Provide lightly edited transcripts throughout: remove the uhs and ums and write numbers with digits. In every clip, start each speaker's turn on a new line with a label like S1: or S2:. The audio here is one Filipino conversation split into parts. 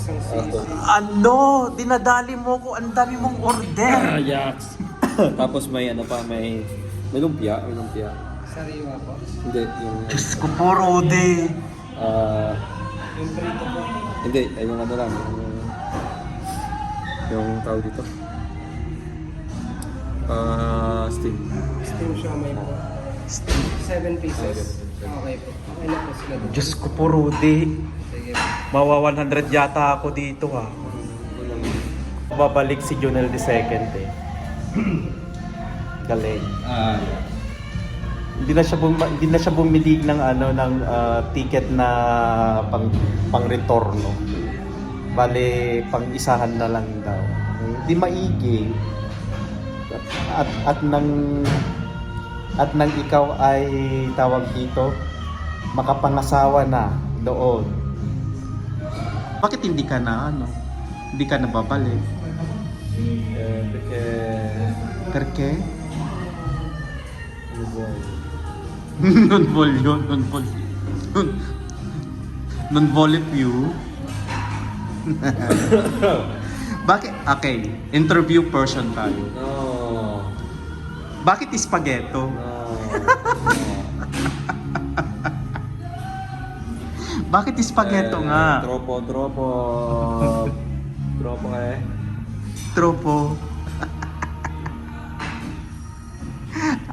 S1: Isang sisi.
S2: Ano? Dinadali mo ko. Ang dami mong order.
S3: Yaks. Tapos may ano pa, may lumpia, may lumpia.
S1: Sariwa po.
S3: Hindi, yung
S2: Diyos ko po, Rode.
S1: Yung prito po.
S3: hindi, ay yung ano lang, yung tawag dito. Steam.
S1: Steam siomay po. 7 pieces. Okay po. Okay na po sila doon.
S2: Diyos ko po, Rode.
S1: Sige po.
S2: Mawa 100 yata ako dito ha. Babalik si Junel the second eh. Galing. Hindi na siya bumili ng ano ng ticket na pang retorno. Bale pang isahan na lang daw. Hindi maigi. At nang ikaw ay tawag dito makapangasawa na doon. Bakit hindi ka na ano? Hindi ka na babalik? Perché? Non volley più. Bakit? Okay, interview person tayo.
S3: No.
S2: Bakit spaghetto?
S3: No.
S2: Bakit spaghetto nga?
S3: Tropo. Tropo eh.
S2: Tropo.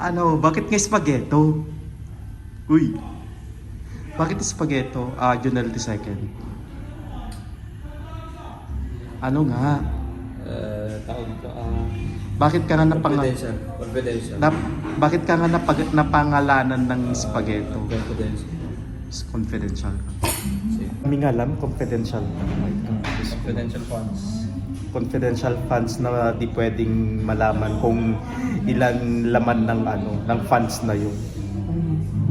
S2: Ano, bakit nga spaghetto? Uy. Bakit spaghetto? Junel the second. Ano nga?
S3: Tawag dito,
S2: Bakit ka nga
S3: confidential.
S2: bakit ka nga napangalanan ng spaghetto?
S3: Confidential.
S2: Confidential.
S3: Sige.
S2: Kami nga alam, confidential.
S3: Confidential funds.
S2: Confidential funds na di pwedeng malaman kung ilan laman ng ano, ng funds na yun.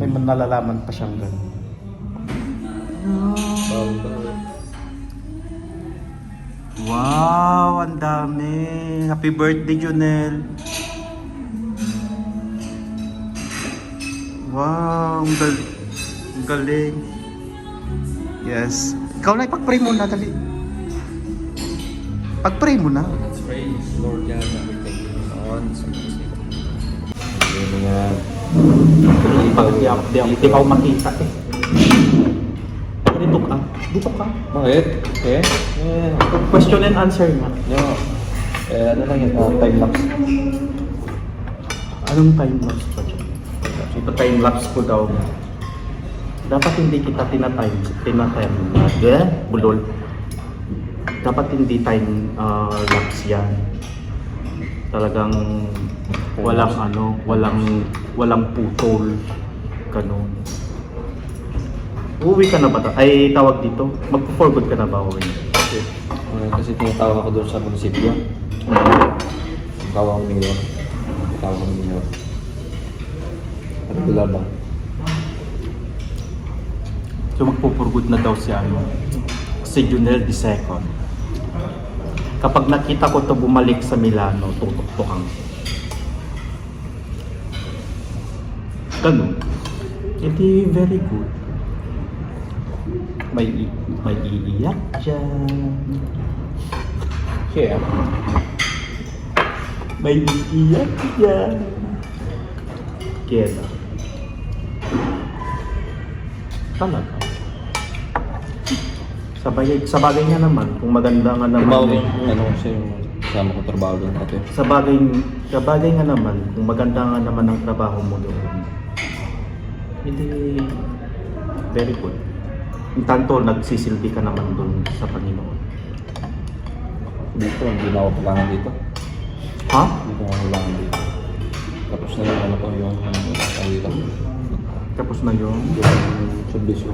S2: May nalalaman pa siyang gano'n. Wow, ang dami. Happy birthday, Junel. Wow, ang galing. Ang galing. Yes. Ikaw na, ipag-pray mo na, dali. Pag-pray mo na.
S3: Let's pray. Lord God, we thank you on. Ano yan?
S2: Hindi ka makita eh. Dito ka. Dito ka.
S3: Bakit? Okay.
S2: Question and answer na.
S3: No. Ano lang yun? Time-lapse.
S2: Anong time-lapse pa dyan? Ito time-lapse ko daw. Dapat hindi kita tinatime. Bulol. Dapat hindi time-lapse yan. Talagang walang ano, walang putol. Ganun. Uuwi ka na ba? Ay, tawag dito. Magpo-forward ka na ba uwi?
S3: Kasi tinatawag ako doon sa munisipyo. Tawag mayor. Ano wala ba?
S2: So magpo-forward na daw si ano, si Junel the second. Kapag nakita ko to bumalik sa Milano, tutok-tokan ko. Ganun. Hindi very good. May iiyak dyan.
S3: Kaya?
S2: May iiyak dyan. Kaya talaga. Sabagay nga naman, kung maganda nga naman.
S3: Tumawag yung ano siya yung kasama ko trabaho doon ate.
S2: Sabagay nga naman, kung maganda nga naman ang trabaho mo doon. Hindi very good. Yung tanto, nagsisilbi ka naman doon sa Panginoon.
S3: Dito, hindi na ako kailangan dito.
S2: Ha?
S3: Hindi ko kailangan dito. Tapos na yung ano ko yung dito.
S2: Tapos na yun.
S3: Yung servisyo.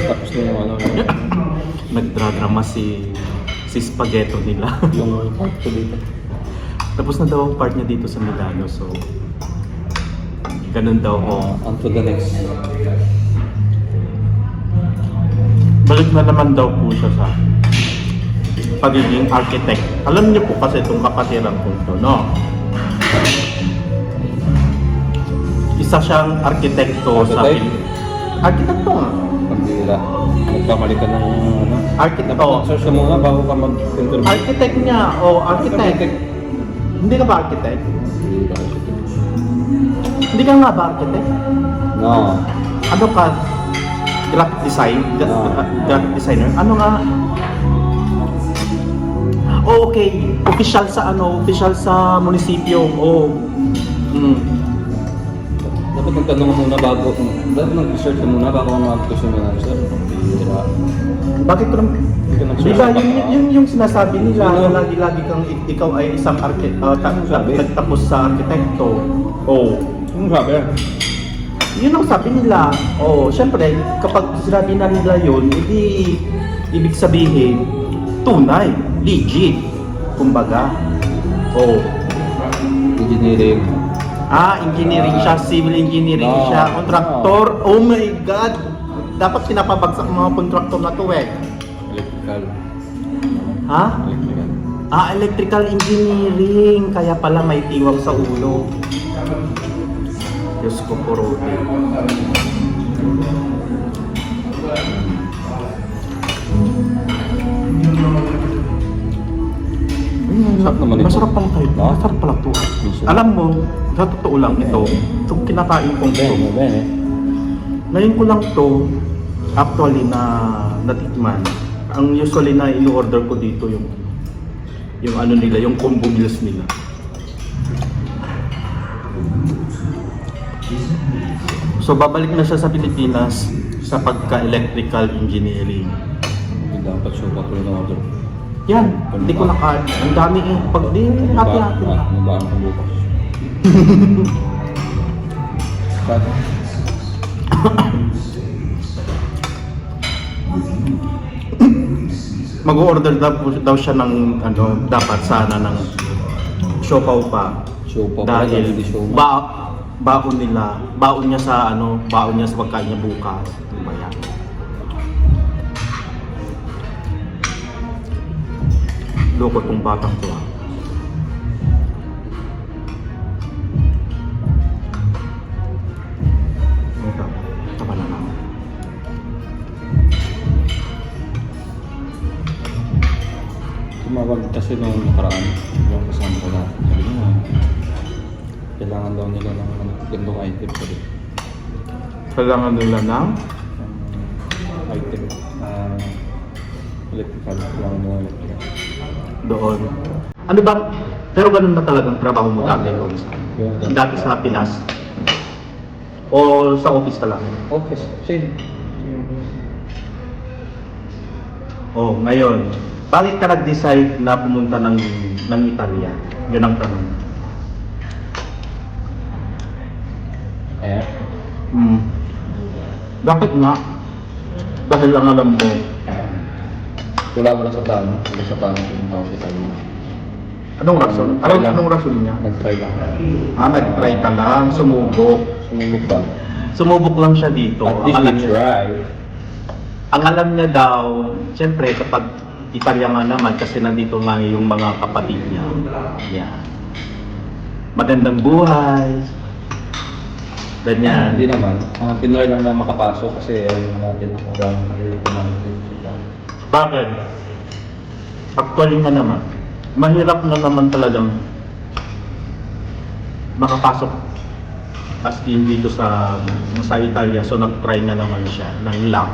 S3: Tapos na yung ano.
S2: Nagdradrama si spaghetto nila.
S3: Yung part ko dito.
S2: Tapos na daw ang part niya dito sa Milano, so ganun daw ako.
S3: On to the next.
S2: Balik na naman daw po siya sa pagiging architect. Alam niyo po kasi itong kapatiran ko ito, no? Isa siyang arkitekto sa Architect to nga.
S3: Pagdila. Magkamali ka ng ano.
S2: Architect.
S3: Dapat search ka muna bago ka mag-interview.
S2: Architect nga. Architect. Hindi ka ba architect?
S3: Hindi ka architect.
S2: Hindi ka nga ba architect?
S3: No.
S2: Ano ka? Graphic design? Graphic designer? Ano nga? Okay. Official sa munisipyo.
S3: Dapat nagtanong ka muna bago. Dapat nag-research ka muna bago ka mag-question ng answer. Hindi
S2: Bakit ko naman? Di ba, yung sinasabi nila na lagi-lagi kang ikaw ay isang nagtapos sa arkitekto.
S3: Ano sabi?
S2: Yun ang sabi nila. Syempre, kapag sinabi na nila yun, hindi ibig sabihin, tunay, legit. Kumbaga.
S3: Engineering.
S2: Engineering siya, civil engineering siya, contractor. Oh my God! Dapat pinapabagsak ng mga contractor na to
S3: Electrical.
S2: Ha?
S3: Electrical.
S2: Electrical engineering. Kaya pala may tiwang sa ulo. Diyos ko po, Rodi.
S3: Masarap naman ito.
S2: Masarap pala tayo.
S3: No?
S2: Masarap pala to.
S3: Minsan.
S2: Alam mo, sa totoo lang ito, itong kinakain kong ito.
S3: Ben.
S2: Ngayon ko lang to actually na natikman. Ang usually na in-order ko dito yung ano nila, yung combo meals nila. So babalik na siya sa Pilipinas sa pagka-electrical engineering.
S3: Hindi dapat siya pa tuloy ng order.
S2: Yan, hindi ko nakain. Ang dami pag di hati-hati na.
S3: Nabaan ko bukas. Bakit?
S2: Mag-order daw siya ng dapat sana ng siopaw pa.
S3: Siopaw pa,
S2: dahil
S3: hindi siomai.
S2: baon niya sa pagkain niya bukas. Di ba yan? Loko tong batang to. Ito, tama na naman.
S3: Tumawag kasi nung nakaraan, yung kasama ko na, sabi niya, kailangan daw nila ng gandong item sa dito.
S2: Kailangan nila ng
S3: Item, electrical, kailangan mo electrical.
S2: doon. Ano ba? Pero ganun na talagang trabaho mo dati doon? Dati sa Pinas? O sa office ka lang?
S3: Office, same.
S2: Ngayon, bakit ka nag-decide na pumunta ng Italia? Yun ang tanong. Bakit nga? Dahil ang alam mo,
S3: Wala mo lang sa plano, wala sa plano pumunta ako sa Italia.
S2: anong rason? Anong rason niya?
S3: Nag-try lang.
S2: Nag-try ka lang, sumubok.
S3: Sumubok ba?
S2: Sumubok lang siya dito.
S3: At least we try.
S2: Ang alam niya daw, siyempre kapag Italia nga naman kasi nandito nga yung mga kapatid niya. Yan. Magandang buhay. Ganyan.
S3: Hindi naman. Pinry lang na makapasok kasi ayun natin hanggang
S2: Bakit? Actually nga naman, mahirap na naman talagang makapasok as in dito sa Italia. So nag-try na naman siya ng luck.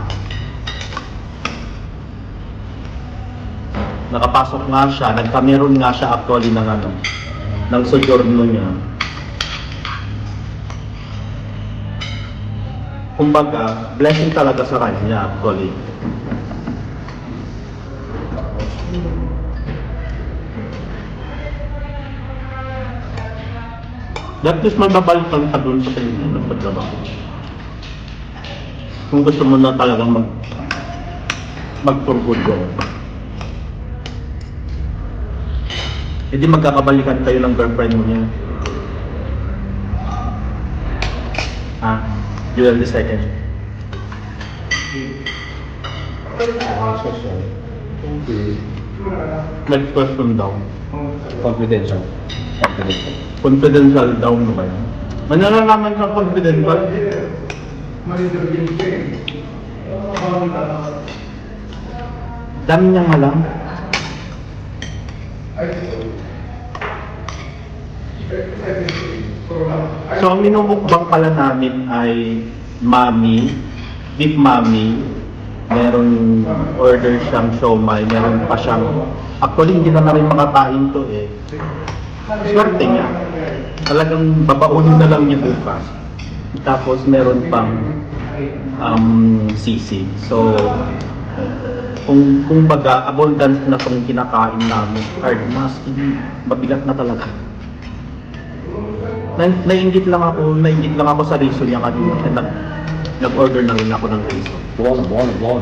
S2: Nakapasok nga siya, nagkameron nga siya actually ng sojourno niya. Kumbaga, blessing talaga sa kanya actually. At least may babalik ka doon sa Pilipinas ng pagtrabaho. Kung gusto mo na talagang mag-for-good doon. Hindi magkakabalikan kayo ng girlfriend mo niya. You will the second. Next question daw.
S3: Confidential.
S2: Confidential daw mo ba yan? May nalalaman ka confidential? Dami niyang alam. So, ang minumukbang pala namin ay mami, beef mami, meron order siyang siomai, meron pa siyang, actually hindi na rin makakain to eh. Swerte niya. Talagang babaunin na lang niya bukas. Tapos meron pang sisig. So, kung baga, abundance na itong kinakain namin. Hard mas, mabigat na talaga. Nainggit lang ako sa riso niya kanina. Nag-order na rin ako ng riso.
S3: Buwan.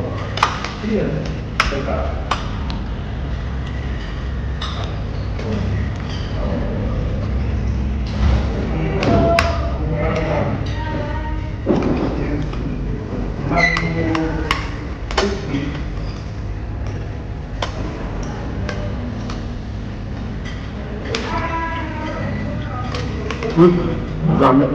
S2: Dami.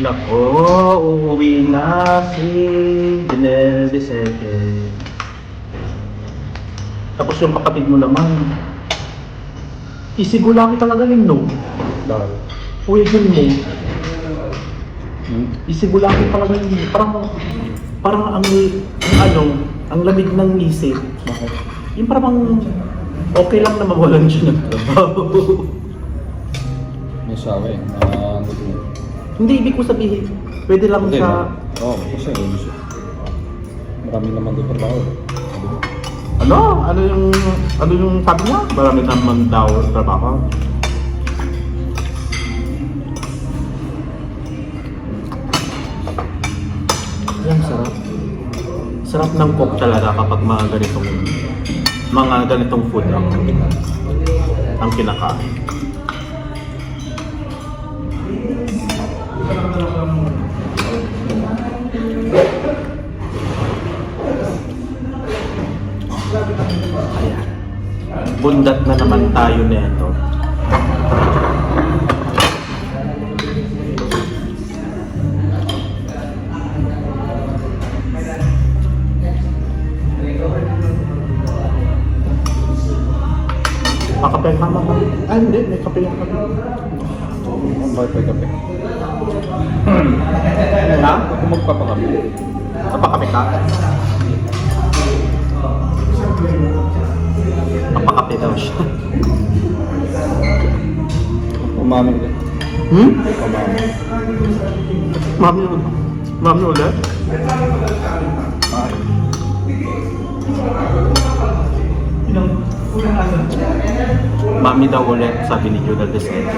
S2: Nako, uuwi na si Janelle Desete. Tapos yung kapatid mo naman, isigula ko talaga yun, no?
S3: Dahil.
S2: Uy, yun mo. Isigula ko talaga yun. Parang ang lamig ng isip.
S3: Bakit?
S2: Yung parang okay lang na mawalan siya ng trabaho.
S3: May sawa eh.
S2: Hindi, ibig ko sabihin, pwede lang
S3: Hindi
S2: sa...
S3: Oo, kasi marami naman doon trabaho.
S2: Ano yung sabi niya? Marami naman daw trabaho. Ang sarap. Sarap ng cook talaga kapag mga ganitong food ang kinakain. Ayan. Bundat na naman tayo nito. Makape ka mama. Hindi, may kape lang kami.
S3: Ang bakit may kape?
S2: Ha?
S3: Ako magpapakape.
S2: Napakape ka? Napakape daw siya.
S3: Umami ulit.
S2: Mami ulit? Mami daw ulit, sabi ni Judal Desete.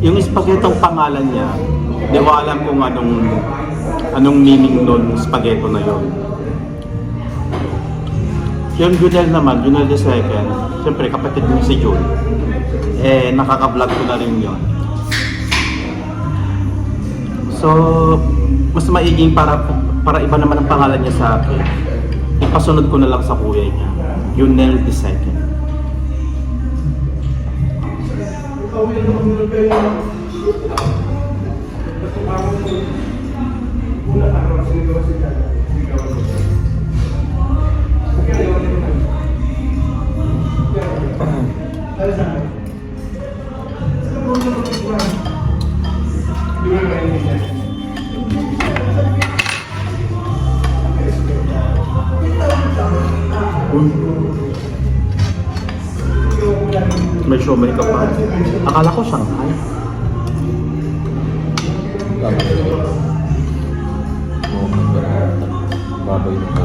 S2: Yung spaghettong pangalan niya, di ko alam kung anong meaning nun spaghetto na yun. Yung Judel naman, Judel the second, siyempre kapatid mo si June, nakaka-vlog ko na rin yun. So, mas maiging para iba naman ang pangalan niya sa akin, ipasunod ko na lang sa kuya niya, Junel the second. May siomai ka pa. Akala ko Shanghai.
S3: Tama. Baboy na po.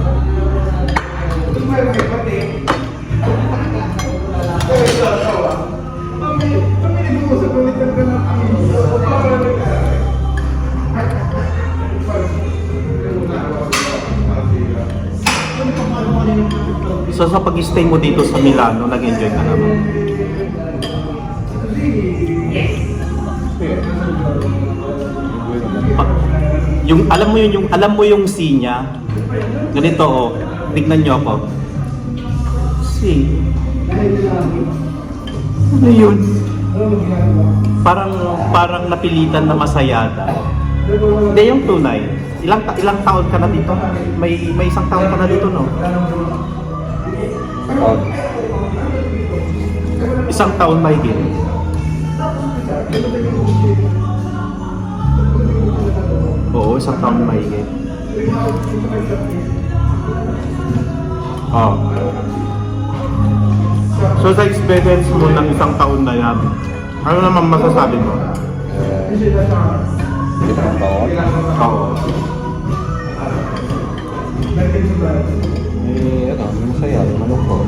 S2: So sa pag-stay mo dito sa Milano, nag-enjoy ka naman? Yung alam mo yung C niya. Ganito oh. Tignan niyo ako. C. Ano yun? Parang napilitan na masayada. Hindi yung tunay. Ilang taon ka na dito? May isang taon ka na dito, no? Isang taon mahigit. Oo, isang taon mahigit. Oh. So sa experience mo ng isang taon na yan, ano naman masasabi mo?
S3: Hindi naman bawal.
S2: Oo.
S3: Masaya, malungkot.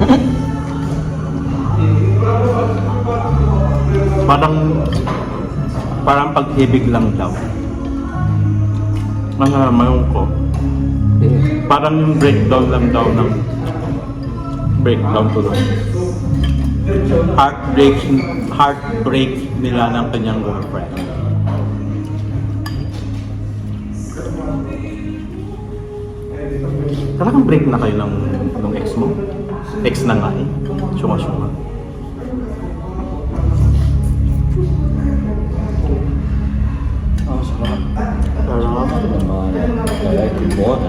S2: Parang pag-ibig lang daw. Malungkot. Parang yung breakdown lang daw ng breakdown tuloy. Heartbreak nila ng kanyang girlfriend. Talagang break na kayo ng ex mo? Ex na nga eh. Suma-suma.
S3: Sarap.
S2: Sarap.
S3: Buwan.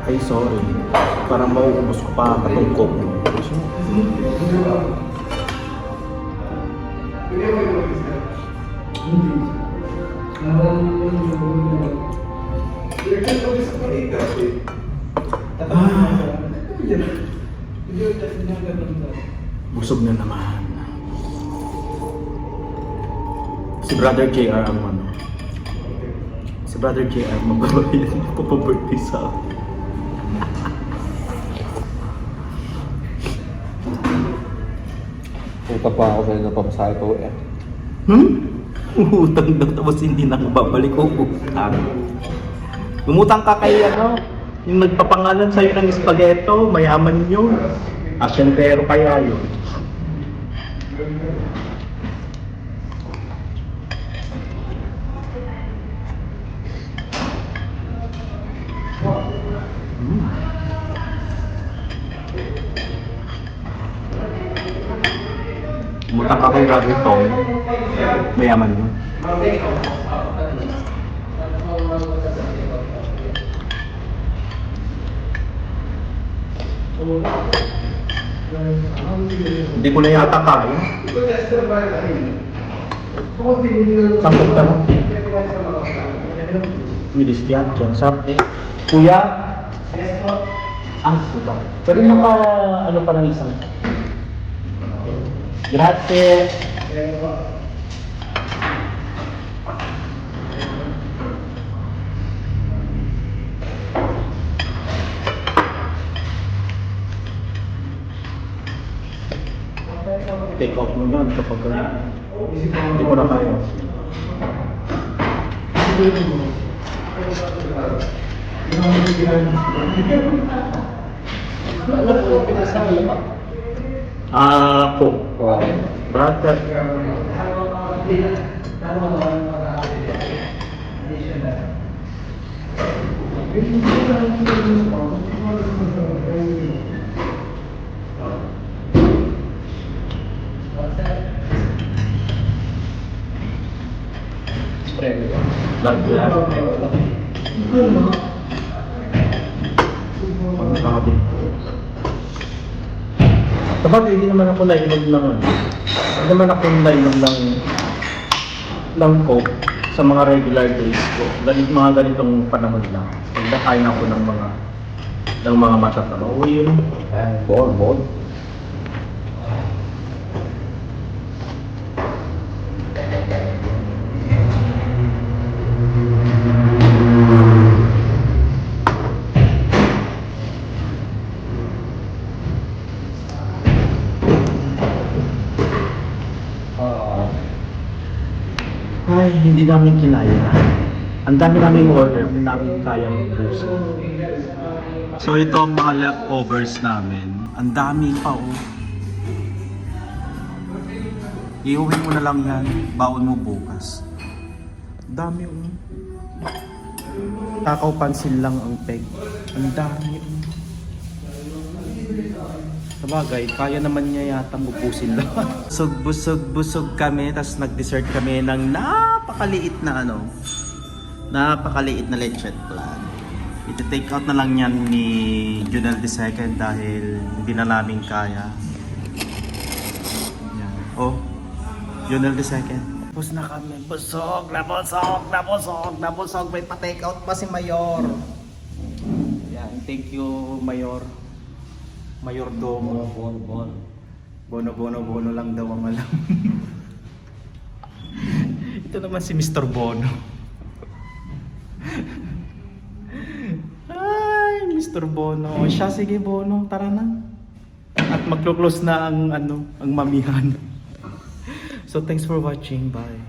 S2: Ay, sorry. Parang mauubos ko pa katong coke. Busog na naman. Si Brother JR ang ano. Si Brother JR magpapabirthday sa akin.
S3: Puta pa ako sa napamasahe ko eh.
S2: Utang daw tapos hindi na babalik o utang. Umutang ka kay ano, yung nagpapangalan sa'yo ng spaghetto, mayaman yun. Asyentero kaya yun. Umutang ka kay Brother Tom, mayaman yun. Hindi ko na yata kaya. Sangkot ka mo. Milis yan, dyan. Sarap eh. Kuya? Ang puta. Pwede mo pa, ano pa ng isang? Grazie. Take off mo yan kapag hindi ko na kaya. Ako. Brother. Kapag hindi naman ako nainom ng ano, hindi naman ako nainom ng coke sa mga regular days ko. Mga ganitong panahon lang. Nagdakain ako ng mga matatama. O yun.
S3: Bon.
S2: Ay, hindi namin kinaya. Ang dami namin order, hindi namin kayang ubusin. So ito ang mga leftovers namin. Ang dami pa oh. Iuwi mo na lang yan, baon mo bukas. Dami Takaw pansin lang ang peg. Ang dami Sabagay, kaya naman niya yata ubusin lang. Busog kami, tapos nag-dessert kami ng napakaliit na napakaliit na lechon plan. Iti-take out na lang yan ni Junel II dahil hindi na namin kaya. Yan. Oh, Junel II. Tapos na kami, busog. May pa-take out pa si Mayor. Yan, thank you Mayor. Mayordomo. Bono lang daw ang alam. Ito naman si Mr. Bono. Ay, Mr. Bono. Siya, sige Bono, tara na. At maglo-close na ang mamihan. So thanks for watching. Bye.